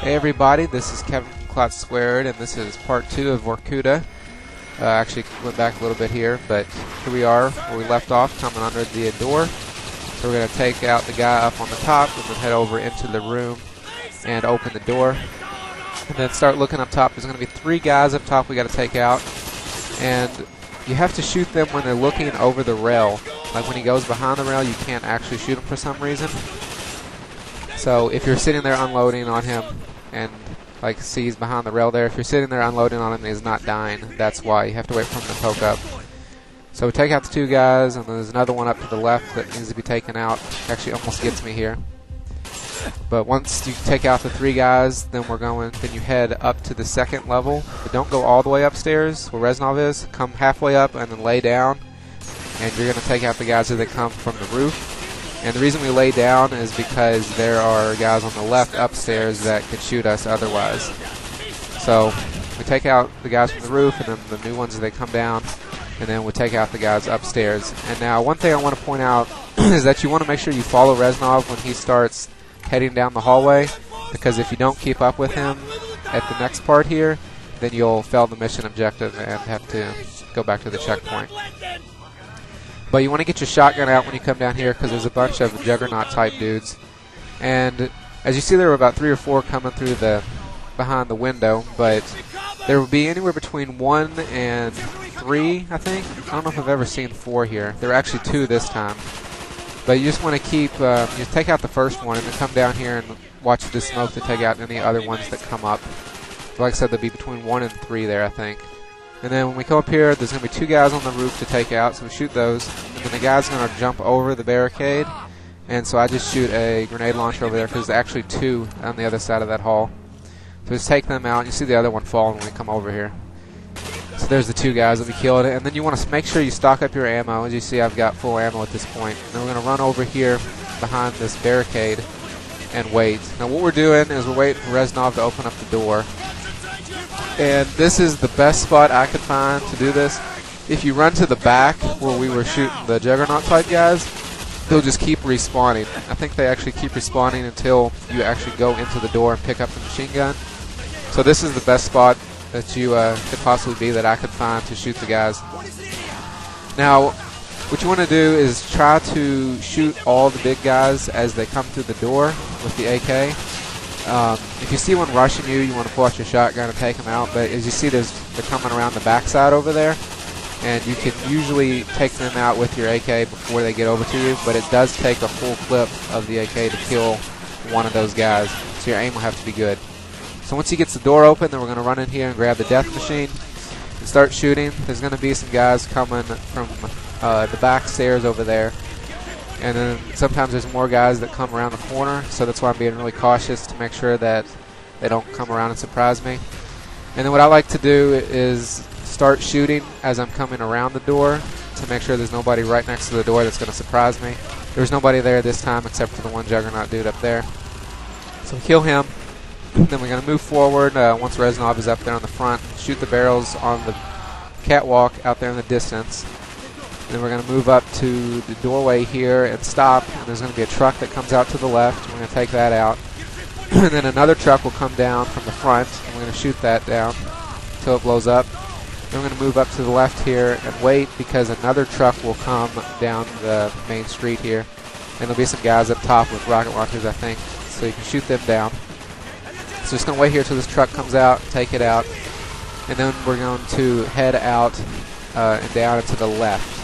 Hey everybody, this is Kevin from KlotzProductions, and this is part 2 of Vorkuta. Actually went back a little bit here, but here we are where we left off, coming under the door. So we're going to take out the guy up on the top and then head over into the room and open the door. And then start looking up top. There's going to be 3 guys up top we got to take out. And you have to shoot them when they're looking over the rail. Like when he goes behind the rail, you can't actually shoot him for some reason. So if you're sitting there unloading on him, and like see he's behind the rail there, if you're sitting there unloading on him and he's not dying, that's why you have to wait for him to poke up. So we take out the 2 guys, and then there's another one up to the left that needs to be taken out. Actually almost gets me here. But once you take out the 3 guys, then you head up to the 2nd level. But don't go all the way upstairs where Reznov is. Come halfway up and then lay down. And you're going to take out the guys that come from the roof. And the reason we lay down is because there are guys on the left upstairs that could shoot us otherwise. So we take out the guys from the roof, and then the new ones, they come down, and then we take out the guys upstairs. And now one thing I want to point out is that you want to make sure you follow Reznov when he starts heading down the hallway, because if you don't keep up with him at the next part here, then you'll fail the mission objective and have to go back to the checkpoint. But you want to get your shotgun out when you come down here, because there's a bunch of Juggernaut type dudes. And as you see, there were about 3 or 4 coming through behind the window, but there will be anywhere between 1 and 3, I think. I don't know if I've ever seen 4 here. There were actually 2 this time. But you just want to keep, you take out the first one and then come down here and watch the smoke to take out any other ones that come up. Like I said, there'll be between 1 and 3 there, I think. And then when we come up here, there's going to be 2 guys on the roof to take out, so we shoot those. And then the guy's going to jump over the barricade, and so I just shoot a grenade launcher over there, because there's actually 2 on the other side of that hall. So just take them out. You see the other one fall when we come over here. So there's the 2 guys that we killed. And then you want to make sure you stock up your ammo. As you see, I've got full ammo at this point. And then we're going to run over here behind this barricade and wait. Now what we're doing is we're waiting for Reznov to open up the door. And this is the best spot I could find to do this. If you run to the back where we were shooting the Juggernaut type guys, they'll just keep respawning. I think they actually keep respawning until you actually go into the door and pick up the machine gun. So this is the best spot that you could possibly be that I could find to shoot the guys. Now, what you want to do is try to shoot all the big guys as they come through the door with the AK. If you see one rushing you, you want to pull out your shotgun and take them out. But as you see, they're coming around the backside over there, and you can usually take them out with your AK before they get over to you. But it does take a full clip of the AK to kill one of those guys, so your aim will have to be good. So once he gets the door open, then we're going to run in here and grab the death machine and start shooting. There's going to be some guys coming from the back stairs over there. And then sometimes there's more guys that come around the corner, so that's why I'm being really cautious to make sure that they don't come around and surprise me. And then what I like to do is start shooting as I'm coming around the door to make sure there's nobody right next to the door that's going to surprise me. There's nobody there this time except for the one Juggernaut dude up there. So we kill him. Then we're going to move forward once Reznov is up there on the front, shoot the barrels on the catwalk out there in the distance. Then we're going to move up to the doorway here and stop, and there's going to be a truck that comes out to the left. We're going to take that out. And then another truck will come down from the front, and we're going to shoot that down until it blows up. Then we're going to move up to the left here and wait, because another truck will come down the main street here. And there'll be some guys up top with rocket launchers, I think, so you can shoot them down. So just going to wait here until this truck comes out, take it out, and then we're going to head out and down and to the left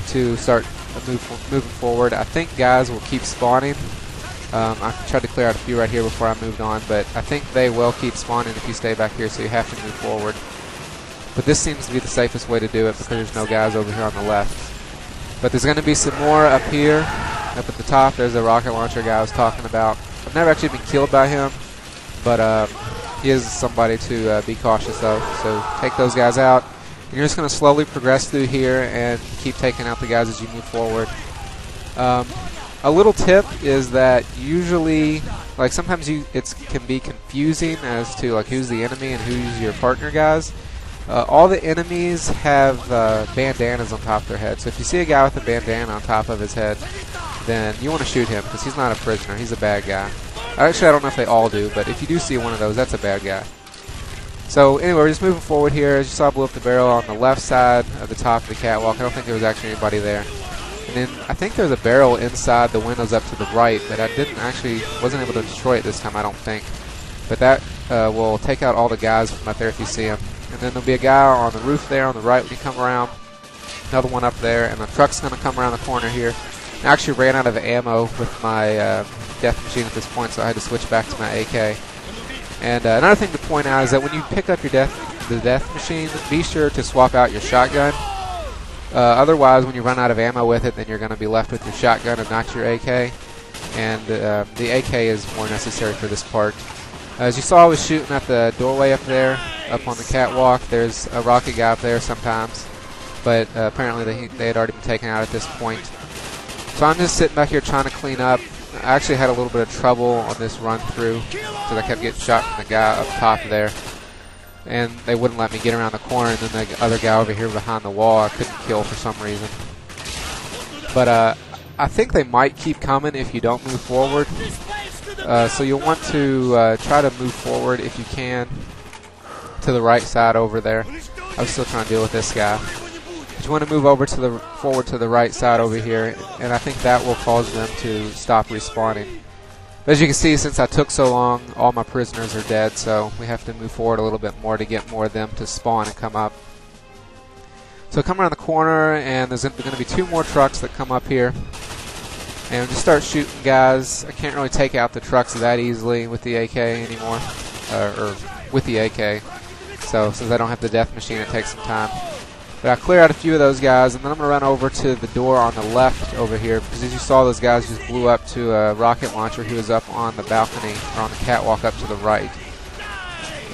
to start moving forward. I think guys will keep spawning. I tried to clear out a few right here before I moved on, but I think they will keep spawning if you stay back here, so you have to move forward. But this seems to be the safest way to do it, because there's no guys over here on the left. But there's going to be some more up here. Up at the top, there's the rocket launcher guy I was talking about. I've never actually been killed by him, but he is somebody to be cautious of. So take those guys out. And you're just going to slowly progress through here and keep taking out the guys as you move forward. A little tip is that usually, like sometimes it can be confusing as to like who's the enemy and who's your partner guys. All the enemies have bandanas on top of their head. So if you see a guy with a bandana on top of his head, then you want to shoot him because he's not a prisoner. He's a bad guy. Actually, I don't know if they all do, but if you do see one of those, that's a bad guy. So anyway, we're just moving forward here. As you saw, I blew up the barrel on the left side of the top of the catwalk. I don't think there was actually anybody there. And then I think there's a barrel inside the windows up to the right, but I wasn't able to destroy it this time, I don't think. But that will take out all the guys from up there if you see them. And then there'll be a guy on the roof there on the right when you come around. Another one up there, and the truck's going to come around the corner here. I actually ran out of ammo with my death machine at this point, so I had to switch back to my AK. And another thing to point out is that when you pick up your the death machine, be sure to swap out your shotgun. Otherwise, when you run out of ammo with it, then you're going to be left with your shotgun and not your AK. And the AK is more necessary for this part. As you saw, I was shooting at the doorway up there, up on the catwalk. There's a rocket guy up there sometimes, but apparently they had already been taken out at this point. So I'm just sitting back here trying to clean up. I actually had a little bit of trouble on this run through because I kept getting shot from the guy up top there. And they wouldn't let me get around the corner, and then the other guy over here behind the wall I couldn't kill for some reason. But I think they might keep coming if you don't move forward. So you'll want to try to move forward if you can to the right side over there. I was still trying to deal with this guy. But you want to move over to forward to the right side over here, and I think that will cause them to stop respawning. But as you can see, since I took so long, all my prisoners are dead, so we have to move forward a little bit more to get more of them to spawn and come up. So come around the corner, and there's going to be 2 more trucks that come up here. And just start shooting guys. I can't really take out the trucks that easily with the AK anymore, or with the AK. So since I don't have the death machine, it takes some time. But I'll clear out a few of those guys, and then I'm going to run over to the door on the left over here, because as you saw, those guys just blew up to a rocket launcher who was up on the balcony, or on the catwalk up to the right.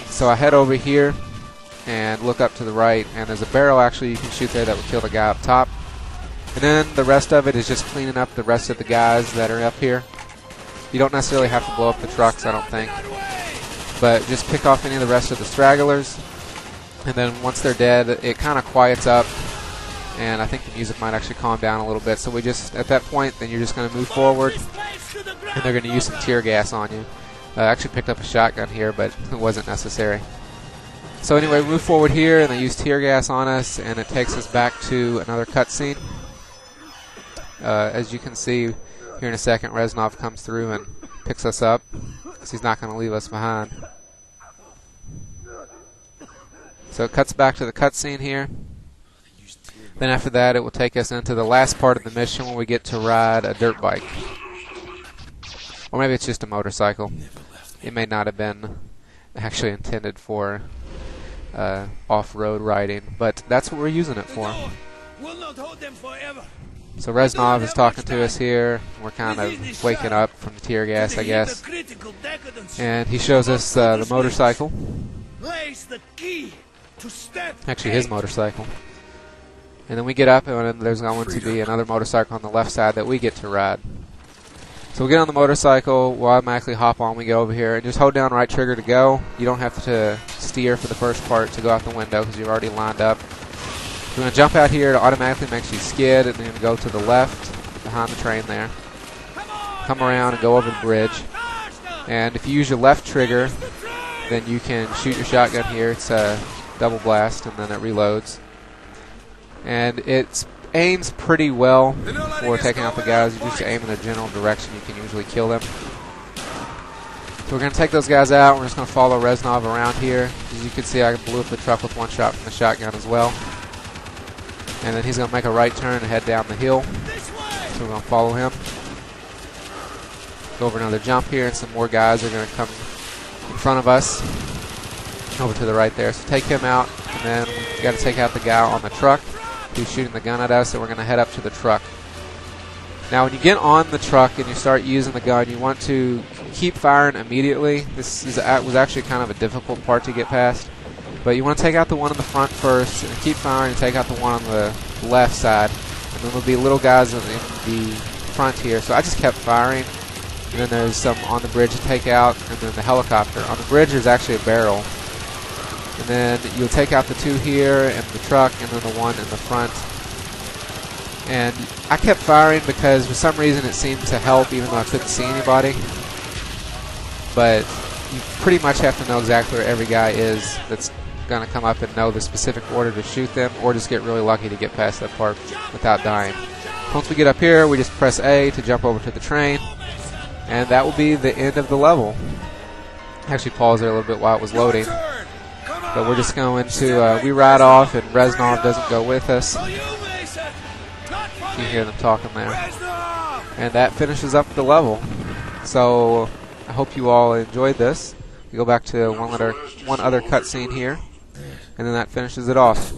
So I head over here and look up to the right, and there's a barrel actually you can shoot there that will kill the guy up top. And then the rest of it is just cleaning up the rest of the guys that are up here. You don't necessarily have to blow up the trucks, I don't think. But just pick off any of the rest of the stragglers. And then once they're dead, it kind of quiets up. And I think the music might actually calm down a little bit. So we just, at that point, then you're just going to move forward. And they're going to use some tear gas on you. I actually picked up a shotgun here, but it wasn't necessary. So anyway, we move forward here, and they use tear gas on us. And it takes us back to another cutscene. As you can see, here in a second, Reznov comes through and picks us up, because he's not going to leave us behind. So it cuts back to the cutscene here. Then after that, it will take us into the last part of the mission where we get to ride a dirt bike. Or maybe it's just a motorcycle. It may not have been actually intended for off-road riding, but that's what we're using it for. So Reznov is talking to us here. We're kind of waking up from the tear gas, I guess. And he shows us the motorcycle. Actually, his motorcycle. And then we get up, and there's going to be another motorcycle on the left side that we get to ride. So we get on the motorcycle, we'll automatically hop on, we go over here, and just hold down right trigger to go. You don't have to steer for the first part to go out the window, because you've already lined up. We're going to jump out here, it automatically makes you skid, and then go to the left, behind the train there. Come around and go over the bridge. And if you use your left trigger, then you can shoot your shotgun here. It's a double blast, and then it reloads. And it aims pretty well for taking out the guys. You just aim in a general direction, you can usually kill them. So we're going to take those guys out. We're just going to follow Reznov around here. As you can see, I blew up the truck with one shot from the shotgun as well. And then he's going to make a right turn and head down the hill. So we're going to follow him. Go over another jump here, and some more guys are going to come in front of us. Over to the right there. So take him out, and then we've got to take out the guy on the truck who's shooting the gun at us, so we're going to head up to the truck. Now when you get on the truck and you start using the gun, you want to keep firing immediately. This was actually kind of a difficult part to get past. But you want to take out the one in the front first, and keep firing and take out the one on the left side. And then there'll be little guys in the front here. So I just kept firing. And then there's some on the bridge to take out, and then the helicopter. On the bridge there's actually a barrel. And then you'll take out the 2 here, and the truck, and then the one in the front. And I kept firing because for some reason it seemed to help even though I couldn't see anybody. but you pretty much have to know exactly where every guy is that's going to come up and know the specific order to shoot them, or just get really lucky to get past that part without dying. Once we get up here, we just press A to jump over to the train, and that will be the end of the level. Actually pause there a little bit while it was loading, but we're just going to we ride off, and Reznov doesn't go with us. You hear them talking there, and that finishes up the level. So I hope you all enjoyed this. We go back to one other cutscene here, and then that finishes it off.